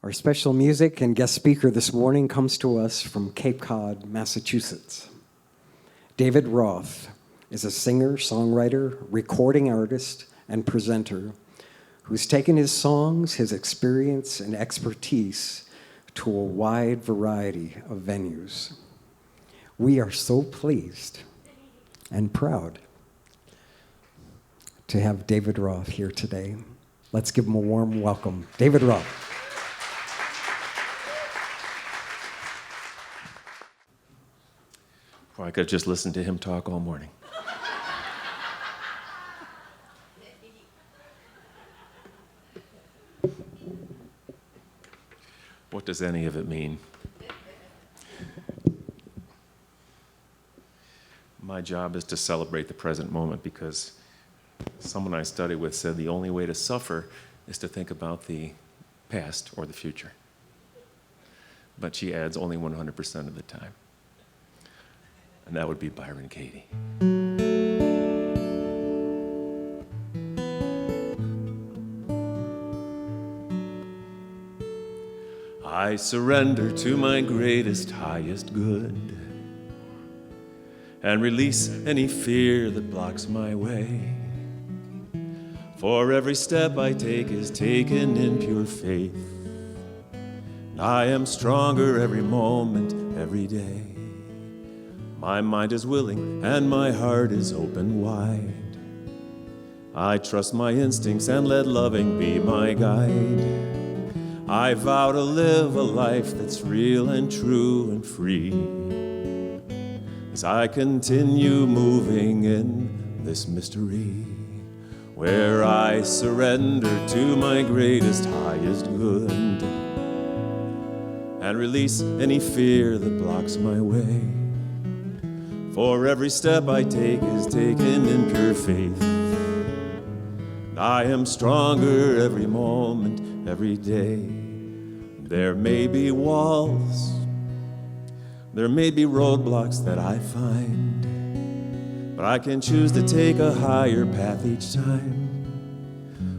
Our special music and guest speaker this morning comes to us from Cape Cod, Massachusetts. David Roth is a singer, songwriter, recording artist, and presenter who's taken his songs, his experience, and expertise to a wide variety of venues. We are so pleased and proud to have David Roth here today. Let's give him a warm welcome. David Roth. Or I could have just listened to him talk all morning. What does any of it mean? My job is to celebrate the present moment because someone I studied with said the only way to suffer is to think about the past or the future. But she adds only 100% of the time. And that would be Byron Katie. I surrender to my greatest, highest good and release any fear that blocks my way. For every step I take is taken in pure faith. I am stronger every moment, every day. My mind is willing and my heart is open wide. I trust my instincts and let loving be my guide. I vow to live a life that's real and true and free as I continue moving in this mystery where I surrender to my greatest, highest good and release any fear that blocks my way. For every step I take is taken in pure faith. I am stronger every moment, every day. There may be walls, there may be roadblocks that I find, but I can choose to take a higher path each time.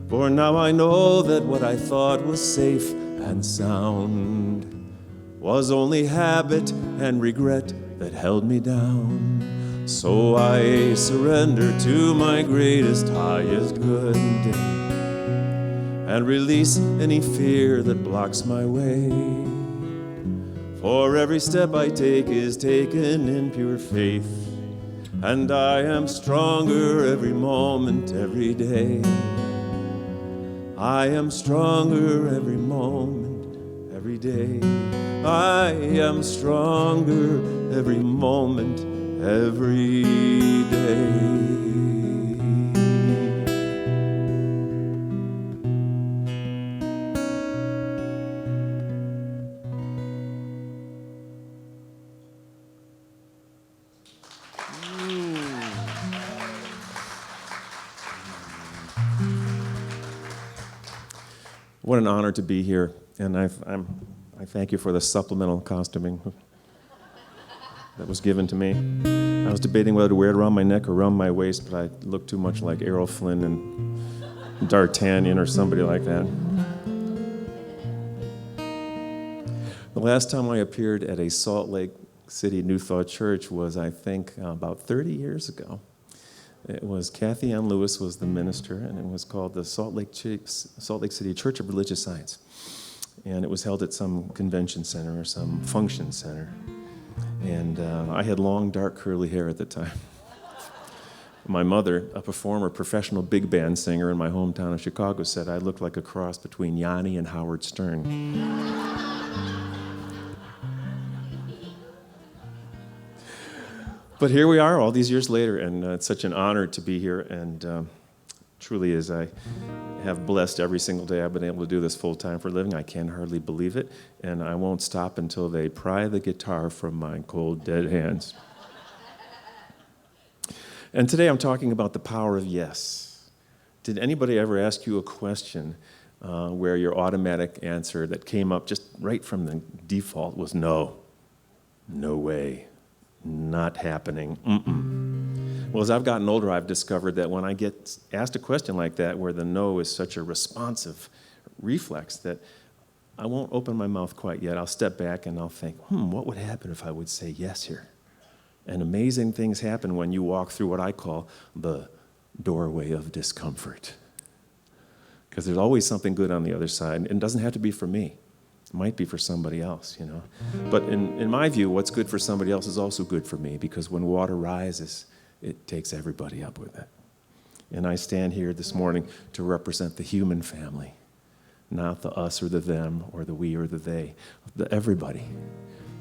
For now I know that what I thought was safe and sound was only habit and regret that held me down. So I surrender to my greatest, highest good and release any fear that blocks my way. For every step I take is taken in pure faith, and I am stronger every moment, every day. I am stronger every moment, every day. I am stronger every moment, every day. What an honor to be here, and I thank you for the supplemental costuming that was given to me. I was debating whether to wear it around my neck or around my waist, but I looked too much like Errol Flynn and D'Artagnan or somebody like that. The last time I appeared at a Salt Lake City New Thought Church was, I think, about 30 years ago. It was Kathy Ann Lewis was the minister, and it was called the Salt Lake City Church of Religious Science. And it was held at some convention center or some function center. And I had long, dark, curly hair at the time. My mother, a performer, professional big band singer in my hometown of Chicago, said I looked like a cross between Yanni and Howard Stern. But here we are all these years later, and it's such an honor to be here, and truly is. I have blessed every single day I've been able to do this full-time for a living. I can hardly believe it, and I won't stop until they pry the guitar from my cold, dead hands. And today I'm talking about the power of yes. Did anybody ever ask you a question where your automatic answer that came up just right from the default was no? No way. Not happening. Well, as I've gotten older, I've discovered that when I get asked a question like that, where the no is such a responsive reflex, that I won't open my mouth quite yet. I'll step back and I'll think, what would happen if I would say yes here? And amazing things happen when you walk through what I call the doorway of discomfort. Because there's always something good on the other side, and it doesn't have to be for me. It might be for somebody else, But in my view, what's good for somebody else is also good for me, because when water rises, it takes everybody up with it. And I stand here this morning to represent the human family, not the us or the them or the we or the they, the everybody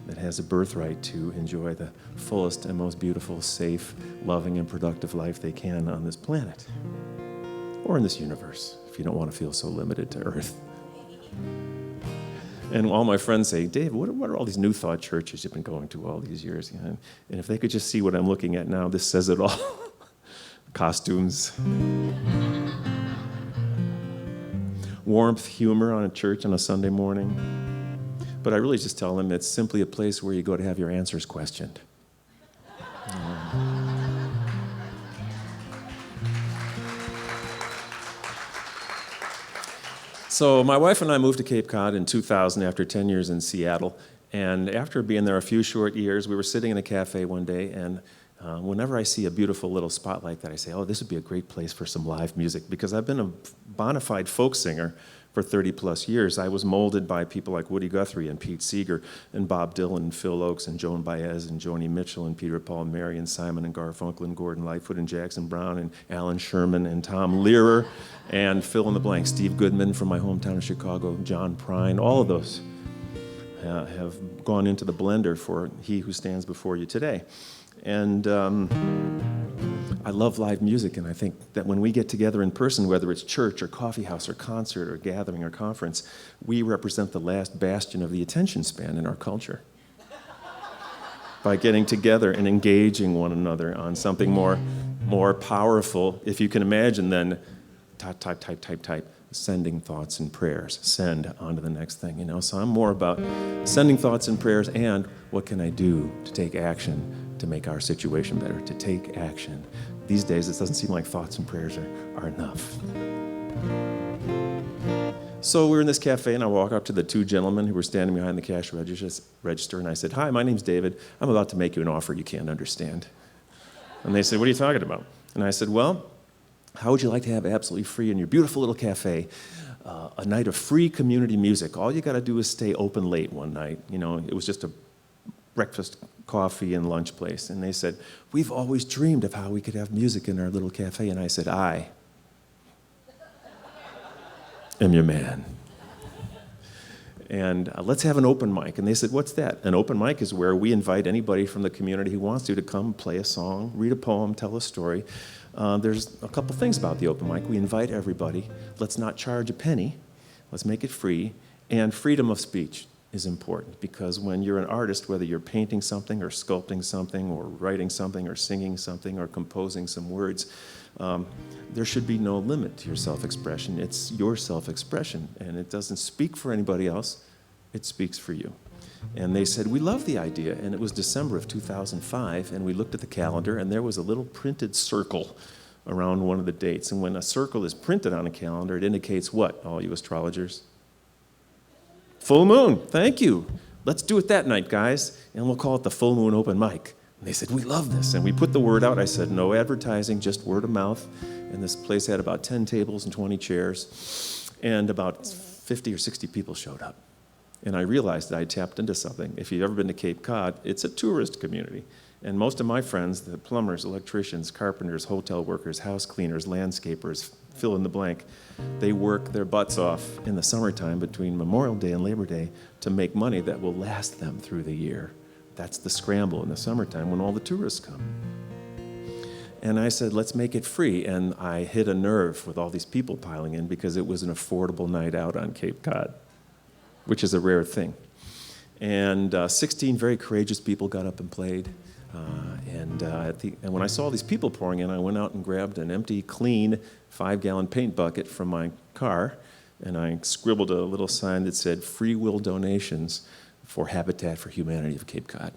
that has a birthright to enjoy the fullest and most beautiful, safe, loving, and productive life they can on this planet, or in this universe, if you don't want to feel so limited to Earth. And all my friends say, Dave, what are all these New Thought churches you've been going to all these years? And if they could just see what I'm looking at now, this says it all. Costumes. Warmth, humor on a church on a Sunday morning. But I really just tell them it's simply a place where you go to have your answers questioned. So my wife and I moved to Cape Cod in 2000 after 10 years in Seattle. And after being there a few short years, we were sitting in a cafe one day, and whenever I see a beautiful little spot like that, I say, this would be a great place for some live music, because I've been a bona fide folk singer for 30 plus years. I was molded by people like Woody Guthrie and Pete Seeger and Bob Dylan and Phil Oakes and Joan Baez and Joni Mitchell and Peter Paul and Mary and Simon and Garfunkel and Gordon Lightfoot and Jackson Brown and Alan Sherman and Tom Lehrer and fill in the blank, Steve Goodman from my hometown of Chicago, John Prine. All of those have gone into the blender for He Who Stands Before You Today. And I love live music, and I think that when we get together in person, whether it's church or coffee house or concert or gathering or conference, we represent the last bastion of the attention span in our culture. By getting together and engaging one another on something more powerful, if you can imagine, than type, sending thoughts and prayers, send on to the next thing, So I'm more about sending thoughts and prayers and what can I do to take action to make our situation better, to take action. These days, it doesn't seem like thoughts and prayers are enough. So we're in this cafe, and I walk up to the two gentlemen who were standing behind the cash register, and I said, "Hi, my name's David. I'm about to make you an offer you can't understand." And they said, "What are you talking about?" And I said, "Well, how would you like to have absolutely free in your beautiful little cafe a night of free community music? All you got to do is stay open late one night." It was just a breakfast, coffee, and lunch place. And they said, "We've always dreamed of how we could have music in our little cafe." And I said, "I am your man. And let's have an open mic." And they said, "What's that?" An open mic is where we invite anybody from the community who wants to come play a song, read a poem, tell a story. There's a couple things about the open mic. We invite everybody. Let's not charge a penny. Let's make it free. And freedom of speech is important, because when you're an artist, whether you're painting something or sculpting something or writing something or singing something or composing some words, there should be no limit to your self-expression. It's your self-expression, and it doesn't speak for anybody else. It speaks for you. And they said, "We love the idea." And it was December of 2005, and we looked at the calendar, and there was a little printed circle around one of the dates. And when a circle is printed on a calendar, it indicates what, all you astrologers? Full moon. Thank you. Let's do it that night, guys, and we'll call it the Full Moon Open Mic. And they said, "We love this." And we put the word out. I said, "No advertising, just word of mouth." And this place had about 10 tables and 20 chairs, and about 50 or 60 people showed up. And I realized that I tapped into something. If you've ever been to Cape Cod, it's a tourist community. And most of my friends, the plumbers, electricians, carpenters, hotel workers, house cleaners, landscapers, fill in the blank, they work their butts off in the summertime between Memorial Day and Labor Day to make money that will last them through the year. That's the scramble in the summertime when all the tourists come. And I said, let's make it free. And I hit a nerve with all these people piling in, because it was an affordable night out on Cape Cod, which is a rare thing. And 16 very courageous people got up and played. And when I saw these people pouring in, I went out and grabbed an empty, clean 5-gallon paint bucket from my car, and I scribbled a little sign that said, "Free will donations for Habitat for Humanity of Cape Cod."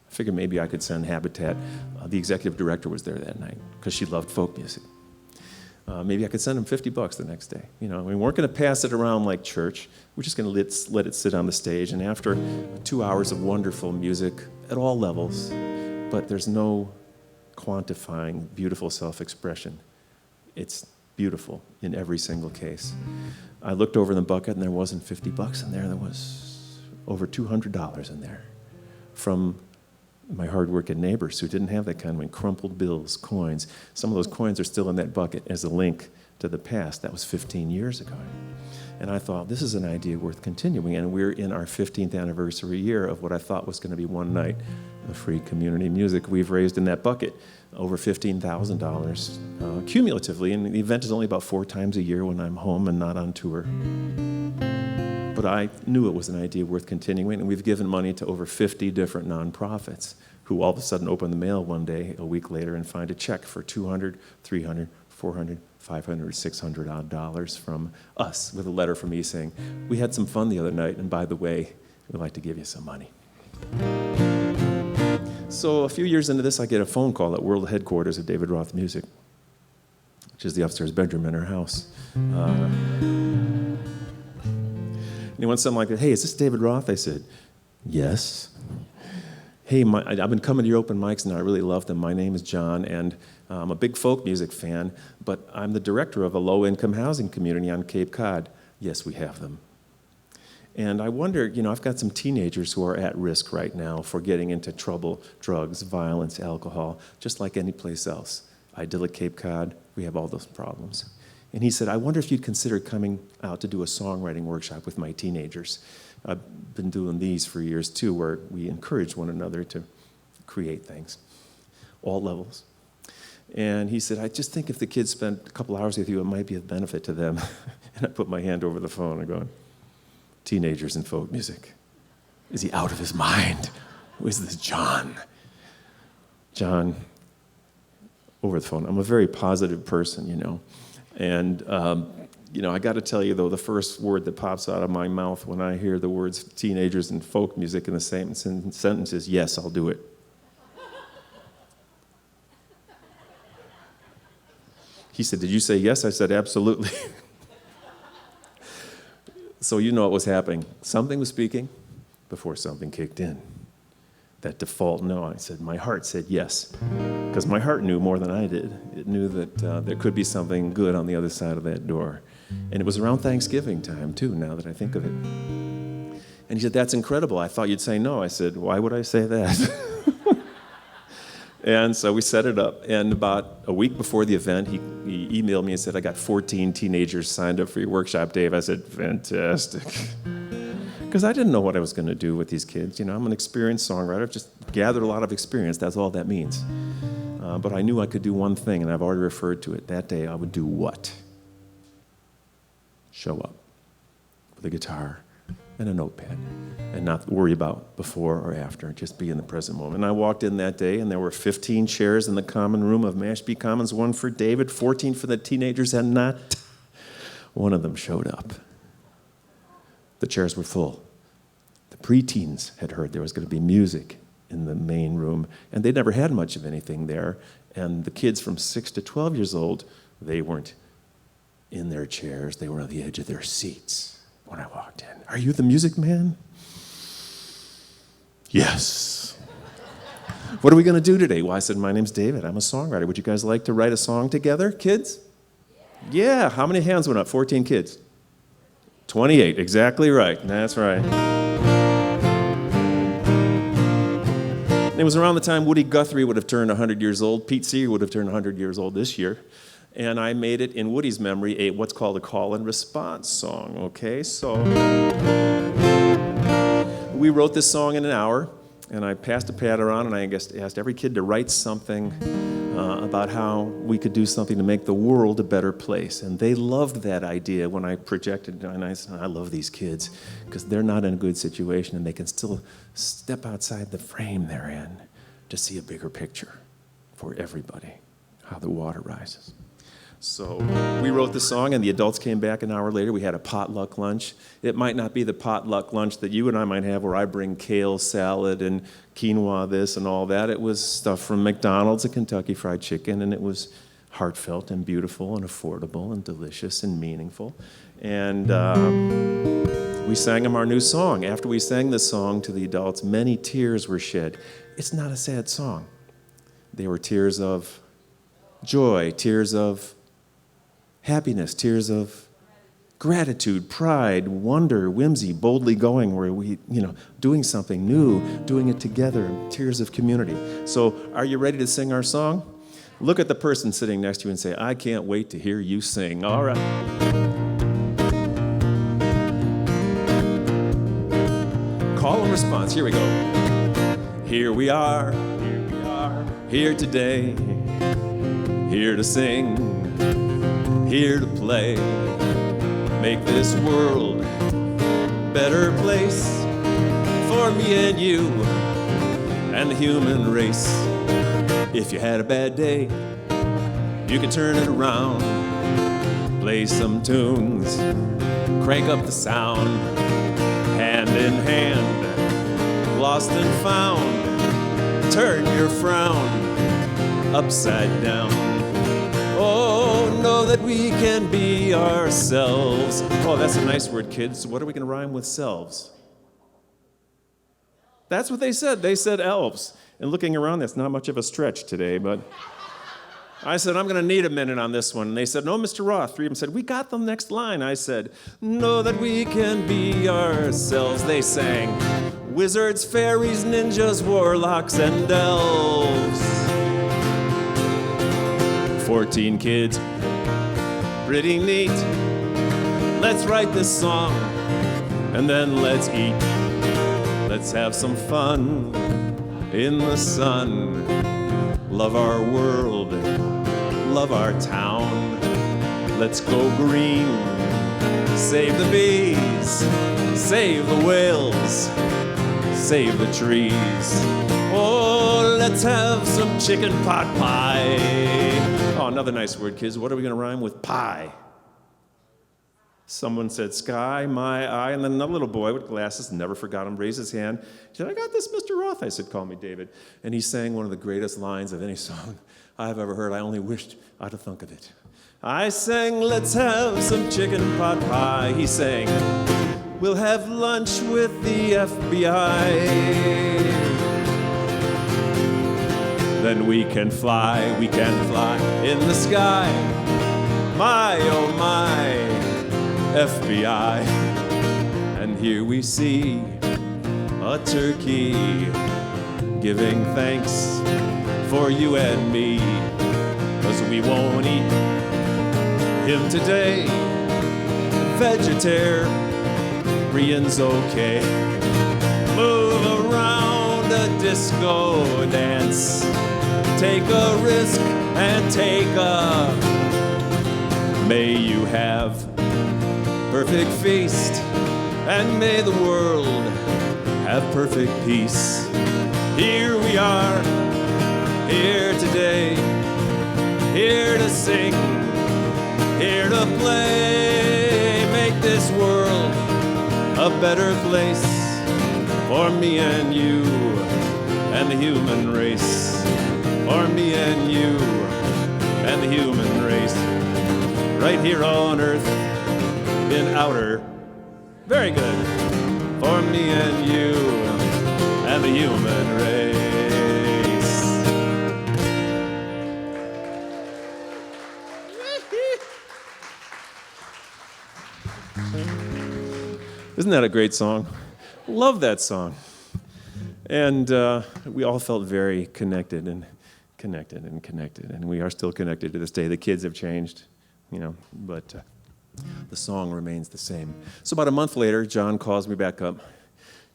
I figured maybe I could send Habitat. The executive director was there that night because she loved folk music. Maybe I could send them $50 the next day. We weren't going to pass it around like church. We're just going to let it sit on the stage. And after 2 hours of wonderful music at all levels, but there's no quantifying beautiful self-expression. It's beautiful in every single case. I looked over in the bucket, and there wasn't $50 in there. There was over $200 in there from my hard-working neighbors who didn't have that kind of money. Crumpled bills, coins. Some of those coins are still in that bucket as a link to the past. That was 15 years ago. And I thought, this is an idea worth continuing. And we're in our 15th anniversary year of what I thought was going to be one night of free community music. We've raised in that bucket over $15,000 cumulatively. And the event is only about 4 times a year when I'm home and not on tour. But I knew it was an idea worth continuing, and we've given money to over 50 different nonprofits who all of a sudden open the mail one day, a week later, and find a check for $200, $300, $400, $500, $600 odd dollars from us with a letter from me saying, we had some fun the other night, and by the way, we'd like to give you some money. So a few years into this, I get a phone call at world headquarters of David Roth Music, which is the upstairs bedroom in our house. And he wants something like that. Hey, is this David Roth? I said, yes. Hey, I've been coming to your open mics, and I really love them. My name is John, and I'm a big folk music fan, but I'm the director of a low-income housing community on Cape Cod. Yes, we have them. And I wonder, I've got some teenagers who are at risk right now for getting into trouble, drugs, violence, alcohol, just like any place else. Idyllic Cape Cod, we have all those problems. And he said, I wonder if you'd consider coming out to do a songwriting workshop with my teenagers. I've been doing these for years, too, where we encourage one another to create things, all levels. And he said, I just think if the kids spent a couple hours with you, it might be of benefit to them. And I put my hand over the phone and going, teenagers and folk music. Is he out of his mind? Who is this John? John, over the phone. I'm a very positive person, And, I got to tell you, though, the first word that pops out of my mouth when I hear the words teenagers and folk music in the same sentence is, yes, I'll do it. He said, did you say yes? I said, absolutely. So you know what was happening. Something was speaking before something kicked in. That default no. I said, my heart said yes. Because my heart knew more than I did. It knew that there could be something good on the other side of that door. And it was around Thanksgiving time, too, now that I think of it. And he said, that's incredible. I thought you'd say no. I said, why would I say that? And so we set it up. And about a week before the event, he emailed me and said, I got 14 teenagers signed up for your workshop, Dave. I said, fantastic. Because I didn't know what I was going to do with these kids. I'm an experienced songwriter. I've just gathered a lot of experience. That's all that means. But I knew I could do one thing, and I've already referred to it. That day, I would do what? Show up with a guitar and a notepad and not worry about before or after. Just be in the present moment. And I walked in that day, and there were 15 chairs in the common room of Mashpee Commons, 1 for David, 14 for the teenagers, and not one of them showed up. The chairs were full. The preteens had heard there was going to be music in the main room, and they'd never had much of anything there. And the kids from 6 to 12 years old, they weren't in their chairs. They were on the edge of their seats when I walked in. Are you the music man? Yes. What are we going to do today? Well, I said, my name's David. I'm a songwriter. Would you guys like to write a song together, kids? Yeah. How many hands went up? 14 kids. 28, exactly right. That's right. And it was around the time Woody Guthrie would have turned 100 years old. Pete Seeger would have turned 100 years old this year. And I made it, in Woody's memory, what's called a call and response song, okay? So we wrote this song in an hour, and I passed a pad around, and I asked every kid to write something about how we could do something to make the world a better place. And they loved that idea when I projected, and I said, I love these kids, because they're not in a good situation, and they can still step outside the frame they're in to see a bigger picture for everybody, how the water rises. So we wrote the song, and the adults came back an hour later. We had a potluck lunch. It might not be the potluck lunch that you and I might have, where I bring kale salad and quinoa this and all that. It was stuff from McDonald's and Kentucky Fried Chicken, and it was heartfelt and beautiful and affordable and delicious and meaningful. And we sang them our new song. After we sang the song to the adults, many tears were shed. It's not a sad song. They were tears of joy, tears of happiness, tears of gratitude, pride, wonder, whimsy, boldly going where we, doing something new, doing it together, tears of community. So are you ready to sing our song? Look at the person sitting next to you and say, I can't wait to hear you sing. All right. Call and response. Here we go. Here we are, here today, here to sing, here to play. Make this world a better place for me and you and the human race. If you had a bad day, you can turn it around. Play some tunes, crank up the sound. Hand in hand, lost and found. Turn your frown upside down. Oh, know that we can be ourselves. Oh, that's a nice word, kids. What are we going to rhyme with selves? That's what they said. They said elves. And looking around, that's not much of a stretch today, but I said, I'm going to need a minute on this one. And they said, no, Mr. Roth. Three of them said, we got the next line. I said, know that we can be ourselves. They sang, wizards, fairies, ninjas, warlocks, and elves. 14 kids, pretty neat. Let's write this song, and then let's eat. Let's have some fun in the sun. Love our world, love our town. Let's go green, save the bees, save the whales, save the trees. Oh, let's have some chicken pot pie. Oh, another nice word, kids. What are we going to rhyme with pie? Someone said sky, my eye, and then another little boy with glasses, never forgot him, raised his hand. He said, I got this, Mr. Roth. I said, call me David. And he sang one of the greatest lines of any song I've ever heard. I only wished I'd have thunk of it. I sang, let's have some chicken pot pie. He sang, we'll have lunch with the FBI. Then we can fly in the sky. My, oh my, FBI. And here we see a turkey giving thanks for you and me, 'cause we won't eat him today. Vegetarian's okay. Move around a disco dance. Take a risk and take a. May you have perfect feast, and may the world have perfect peace. Here we are, here today, here to sing, here to play. Make this world a better place for me and you and the human race. For me and you and the human race. Right here on earth, in outer, very good, for me and you and the human race. Isn't that a great song? Love that song. And we all felt very connected, and we are still connected to this day. The kids have changed, but the song remains the same. So about a month later, John calls me back up,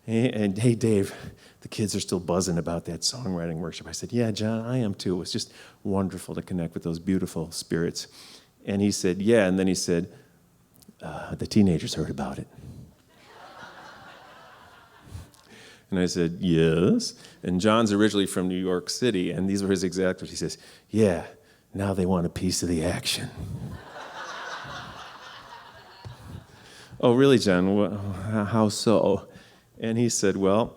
and hey, Dave, the kids are still buzzing about that songwriting workshop. I said, yeah, John, I am too. It was just wonderful to connect with those beautiful spirits. And he said, yeah, and then he said, the teenagers heard about it. And I said, yes. And John's originally from New York City, and these were his exact words. He says, yeah, now they want a piece of the action. Oh, really, John? How so? And he said, well,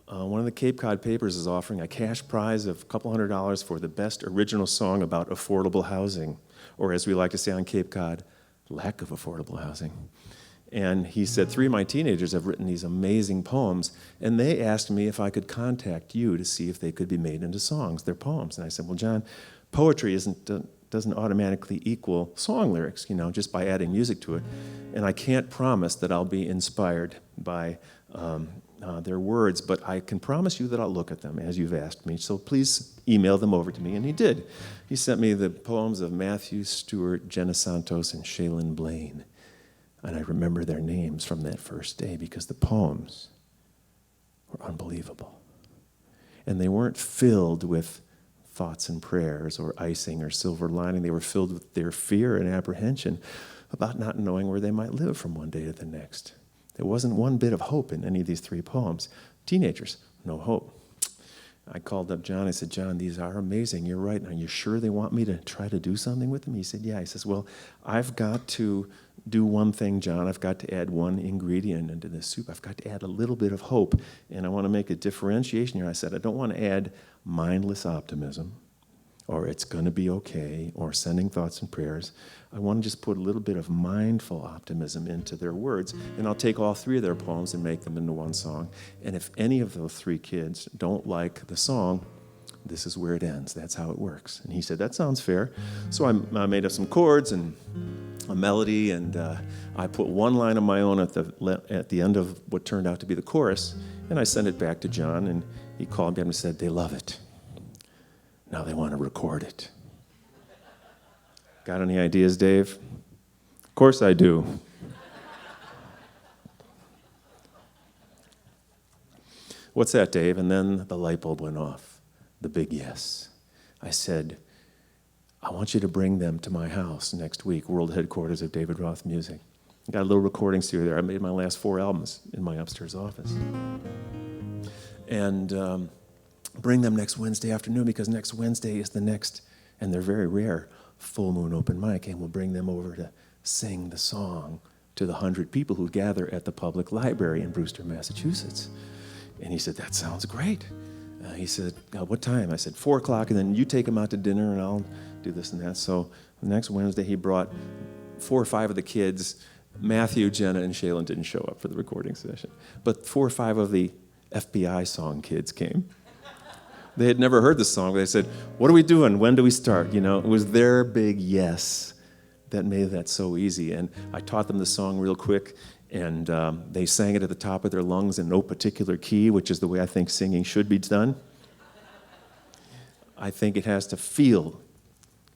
one of the Cape Cod papers is offering a cash prize of a couple $100 for the best original song about affordable housing, or as we like to say on Cape Cod, lack of affordable housing. And he said 3 of my teenagers have written these amazing poems, and they asked me if I could contact you to see if they could be made into songs, their poems. And I said, well, John, poetry doesn't automatically equal song lyrics, just by adding music to it. And I can't promise that I'll be inspired by their words, but I can promise you that I'll look at them as you've asked me. So please email them over to me. And he did. He sent me the poems of Matthew Stewart, Jenna Santos, and Shaylin Blaine. And I remember their names from that first day because the poems were unbelievable. And they weren't filled with thoughts and prayers or icing or silver lining. They were filled with their fear and apprehension about not knowing where they might live from one day to the next. There wasn't one bit of hope in any of these 3 poems. Teenagers, no hope. I called up John. I said, John, these are amazing. You're right. Are you sure they want me to try to do something with them? He said, yeah. He says, well, I've got to do one thing, John. I've got to add one ingredient into this soup. I've got to add a little bit of hope, and I want to make a differentiation here. I said, I don't want to add mindless optimism, or it's going to be okay, or sending thoughts and prayers. I want to just put a little bit of mindful optimism into their words, and I'll take all 3 of their poems and make them into one song. And if any of those 3 kids don't like the song, this is where it ends. That's how it works. And he said, that sounds fair. So I made up some chords and a melody, and I put one line of my own at the end of what turned out to be the chorus, and I sent it back to John, and he called me up and said, they love it. Now they want to record it. Got any ideas, Dave? Of course I do. What's that, Dave? And then the light bulb went off. The big yes. I said, I want you to bring them to my house next week, world headquarters of David Roth Music. I got a little recording studio there. I made my last 4 albums in my upstairs office. And bring them next Wednesday afternoon, because next Wednesday is the next, and they're very rare, full moon open mic, and we'll bring them over to sing the song to the 100 people who gather at the public library in Brewster, Massachusetts. And he said, that sounds great. He said, what time? I said, 4 o'clock, and then you take them out to dinner, and I'll do this and that. So the next Wednesday, he brought 4 or 5 of the kids. Matthew, Jenna, and Shaylin didn't show up for the recording session. But 4 or 5 of the FBI song kids came. They had never heard the song. They said, what are we doing? When do we start? It was their big yes that made that so easy. And I taught them the song real quick, and they sang it at the top of their lungs in no particular key, which is the way I think singing should be done. I think it has to feel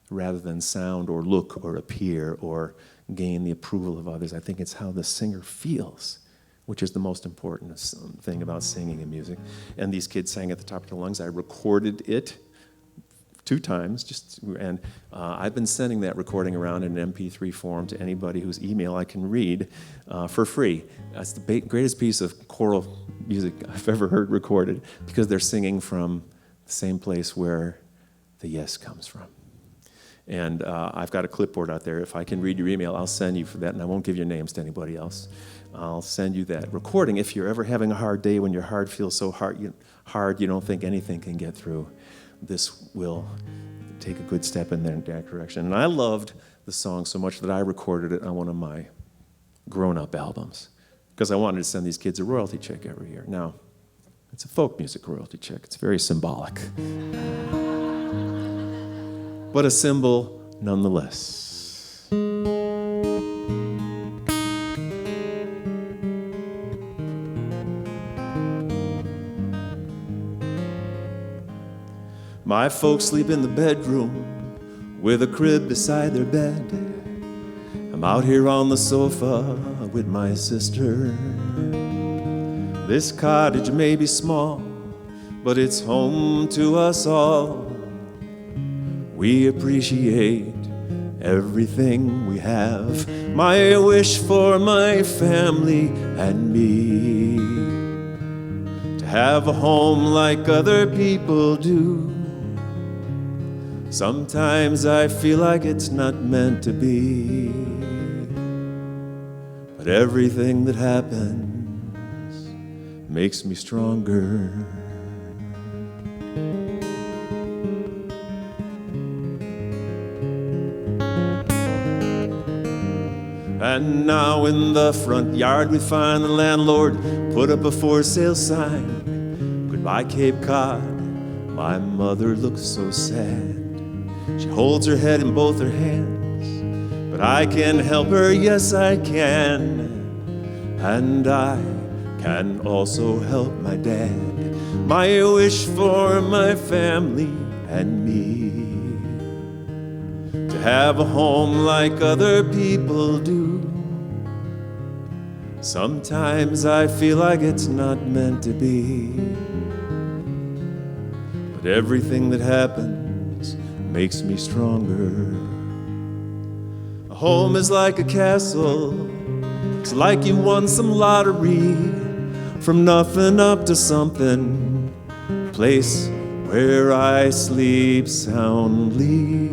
rather than sound or look or appear or gain the approval of others. I think it's how the singer feels, which is the most important thing about singing and music. And these kids sang at the top of their lungs. I recorded it 2 times, and I've been sending that recording around in an MP3 form to anybody whose email I can read for free. That's the greatest piece of choral music I've ever heard recorded, because they're singing from the same place where the yes comes from. And I've got a clipboard out there. If I can read your email, I'll send you for that, and I won't give your names to anybody else. I'll send you that recording. If you're ever having a hard day, when your heart feels so hard you don't think anything can get through, this will take a good step in that direction. And I loved the song so much that I recorded it on one of my grown-up albums, because I wanted to send these kids a royalty check every year. Now, it's a folk music royalty check. It's very symbolic, but a symbol nonetheless. My folks sleep in the bedroom with a crib beside their bed. I'm out here on the sofa with my sister. This cottage may be small, but it's home to us all. We appreciate everything we have. My wish for my family and me, to have a home like other people do. Sometimes I feel like it's not meant to be, but everything that happens makes me stronger. And now in the front yard we find the landlord put up a for sale sign. Goodbye, Cape Cod. My mother looks so sad. She holds her head in both her hands, but I can help her, yes I can. And I can also help my dad. My wish for my family and me, to have a home like other people do. Sometimes I feel like it's not meant to be, but everything that happens makes me stronger. A home is like a castle. It's like you won some lottery, from nothing up to something, a place where I sleep soundly.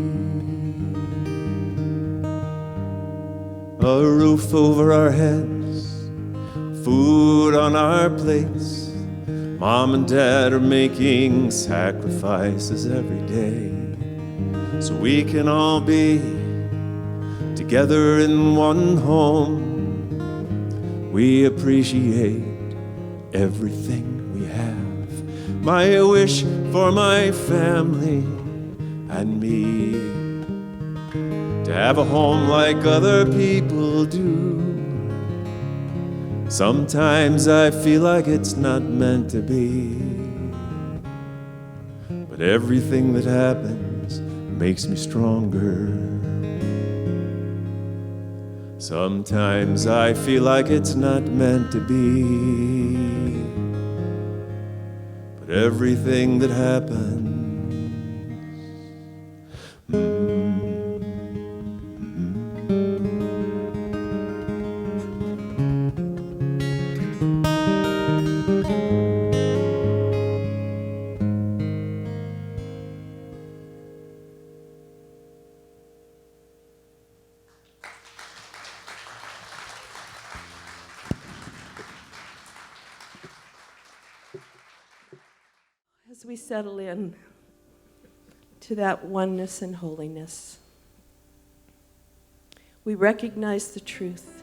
A roof over our heads, food on our plates. Mom and Dad are making sacrifices every day, so we can all be together in one home. We appreciate everything we have. My wish for my family and me, to have a home like other people do. Sometimes I feel like it's not meant to be, but everything that happens makes me stronger. Sometimes I feel like it's not meant to be, but everything that happens As we settle in to that oneness and holiness, we recognize the truth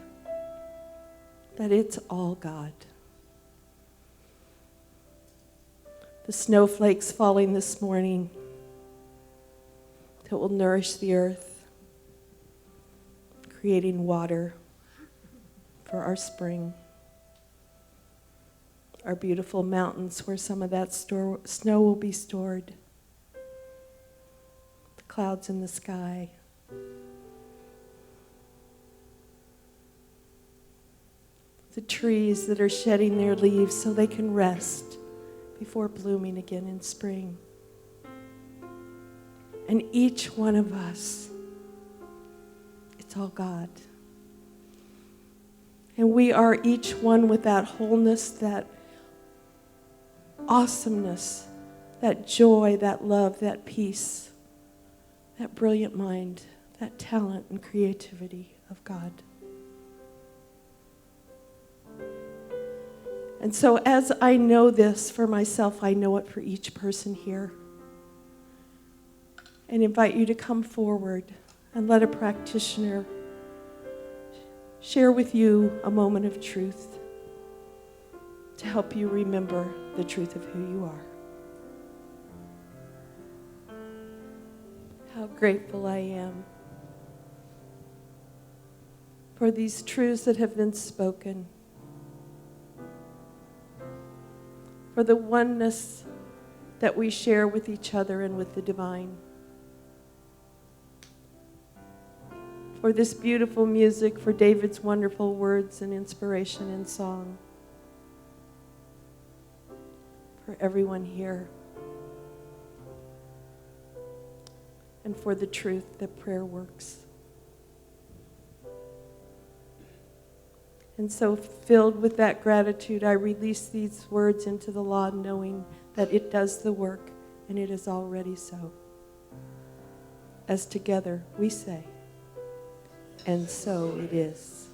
that it's all God. The snowflakes falling this morning that will nourish the earth, creating water for our spring. Our beautiful mountains where some of that snow will be stored. The clouds in the sky. The trees that are shedding their leaves so they can rest before blooming again in spring. And each one of us, it's all God. And we are each one with that wholeness, that awesomeness, that joy, that love, that peace, that brilliant mind, that talent and creativity of God. And so as I know this for myself, I know it for each person here. And invite you to come forward and let a practitioner share with you a moment of truth to help you remember the truth of who you are. How grateful I am for these truths that have been spoken, for the oneness that we share with each other and with the divine, for this beautiful music, for David's wonderful words and inspiration in song, for everyone here, and for the truth that prayer works. And so filled with that gratitude, I release these words into the law, knowing that it does the work, and it is already so. As together we say, and so it is.